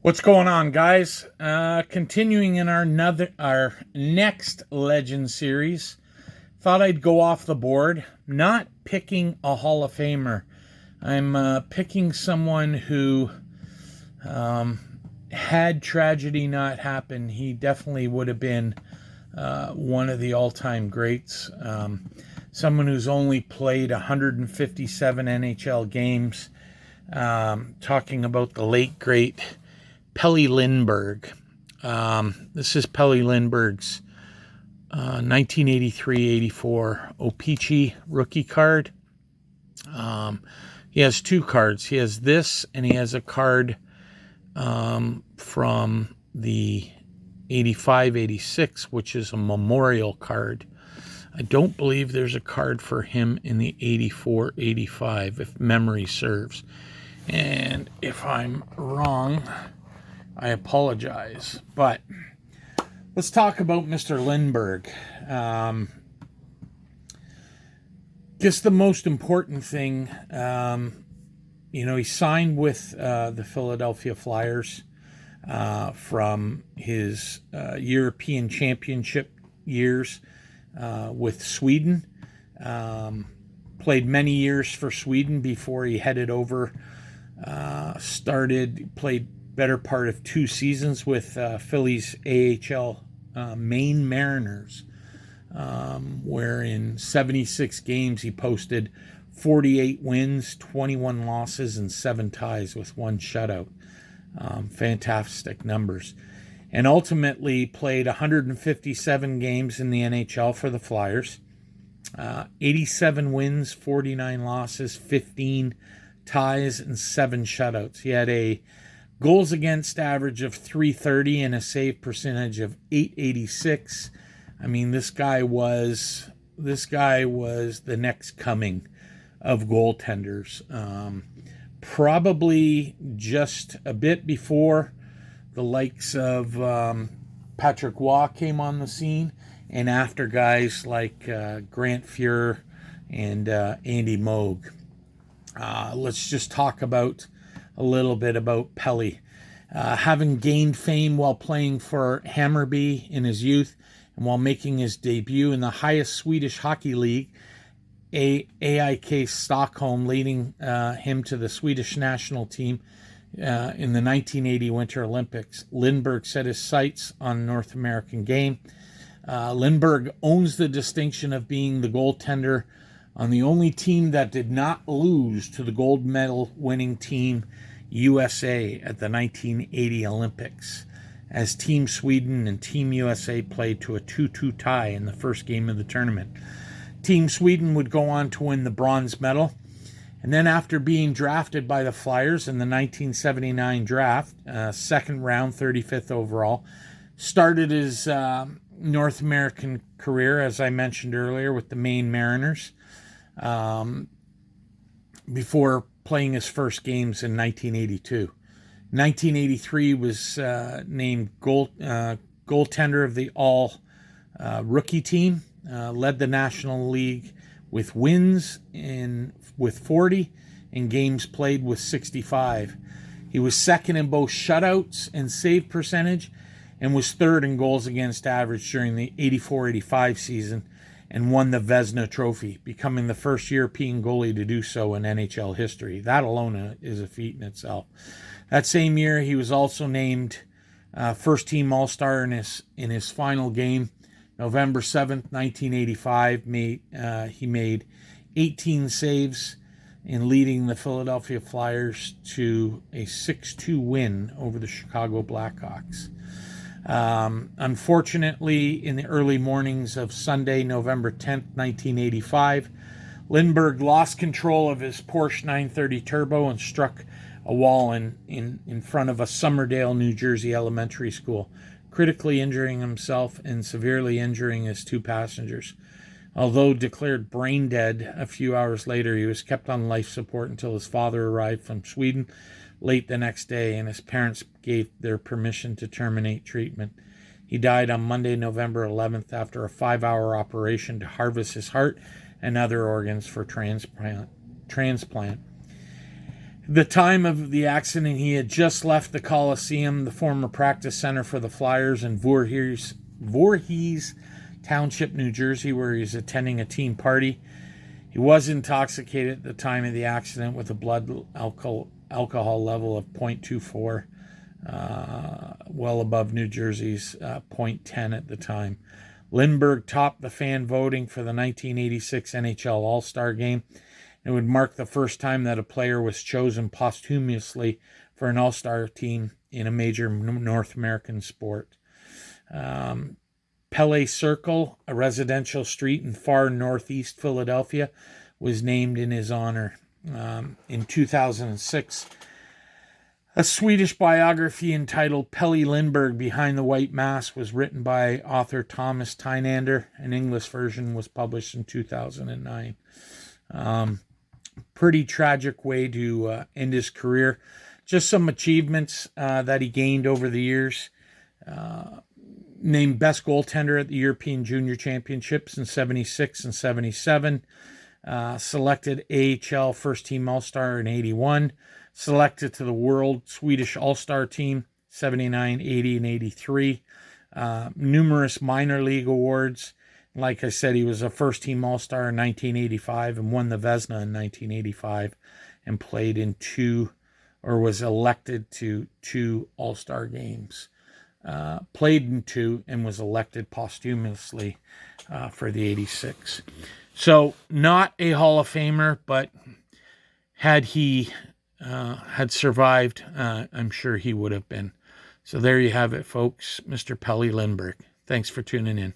What's going on, guys? Continuing in our next Legend series. Thought I'd go off the board, not picking a Hall of Famer. I'm picking someone who, had tragedy not happened, he definitely would have been one of the all-time greats. Someone who's only played 157 NHL games. Talking about the late great Pelle Lindbergh. This is Pelle Lindbergh's 1983-84 O-Pee-Chee rookie card. He has two cards. He has this, and he has a card from the 85-86, which is a memorial card. I don't believe there's a card for him in the 84-85, if memory serves. And if I'm wrong, I apologize. But let's talk about Mr. Lindbergh. Just the most important thing, he signed with the Philadelphia Flyers from his European Championship years with Sweden. Played many years for Sweden before he headed over. Played better part of 2 seasons with Philly's AHL Maine Mariners, where in 76 games he posted 48 wins, 21 losses, and 7 ties with 1 shutout. Fantastic numbers. And ultimately played 157 games in the NHL for the Flyers. 87 wins, 49 losses, 15 ties, and 7 shutouts. He had a goals against average of .330 and a save percentage of .886. I mean, this guy was the next coming of goaltenders. Probably just a bit before the likes of Patrick Waugh came on the scene, and after guys like Grant Fuhr and Andy Moog. Let's just talk about a little bit about Pelle. Having gained fame while playing for Hammarby in his youth and while making his debut in the highest Swedish hockey league, AIK Stockholm, leading him to the Swedish national team in the 1980 Winter Olympics. Lindbergh set his sights on the North American game. Lindbergh owns the distinction of being the goaltender on the only team that did not lose to the gold medal winning team USA at the 1980 Olympics, as Team Sweden and Team USA played to a 2-2 tie in the first game of the tournament. Team Sweden would go on to win the bronze medal, and then after being drafted by the Flyers in the 1979 draft, second round, 35th overall, started his North American career, as I mentioned earlier, with the Maine Mariners, before playing his first games in 1982. 1983 was named goaltender of the all-rookie team, led the National League with wins with 40 and games played with 65. He was second in both shutouts and save percentage, and was third in goals against average during the 84-85 season, and won the Vezina Trophy, becoming the first European goalie to do so in NHL history. That alone is a feat in itself. That same year, he was also named first-team All-Star in his final game, November 7th, 1985. He made 18 saves in leading the Philadelphia Flyers to a 6-2 win over the Chicago Blackhawks. Unfortunately, in the early mornings of Sunday, November 10th, 1985, Lindbergh lost control of his Porsche 930 Turbo and struck a wall in front of a Summerdale, New Jersey elementary school, critically injuring himself and severely injuring his 2 passengers. Although declared brain dead a few hours later, he was kept on life support until his father arrived from Sweden late the next day, and his parents gave their permission to terminate treatment. He died on Monday, November 11th, after a 5-hour operation to harvest his heart and other organs for transplant. The time of the accident, he had just left the Coliseum, the former practice center for the Flyers in Voorhees Township, New Jersey, where he was attending a team party. He was intoxicated at the time of the accident with a blood alcohol level of 0.24, well above New Jersey's 0.10 at the time. Lindbergh topped the fan voting for the 1986 NHL All-Star Game. It would mark the first time that a player was chosen posthumously for an All-Star team in a major North American sport. Pelle Circle, a residential street in far northeast Philadelphia, was named in his honor. In 2006, a Swedish biography entitled Pelle Lindbergh Behind the White Mask was written by author Thomas Tynander. An English version was published in 2009. Pretty tragic way to end his career. Just some achievements that he gained over the years. Named best goaltender at the European Junior Championships in 76 and 77. Selected AHL First Team All-Star in 81. Selected to the World Swedish All-Star Team 79, 80, and 83. Numerous minor league awards. Like I said, he was a First Team All-Star in 1985 and won the Vezina in 1985 and played in was elected to 2 All-Star games. Played in 2 and was elected posthumously for the 86. So not a Hall of Famer, but had he had survived, I'm sure he would have been. So there you have it, folks. Mr. Pelle Lindbergh. Thanks for tuning in.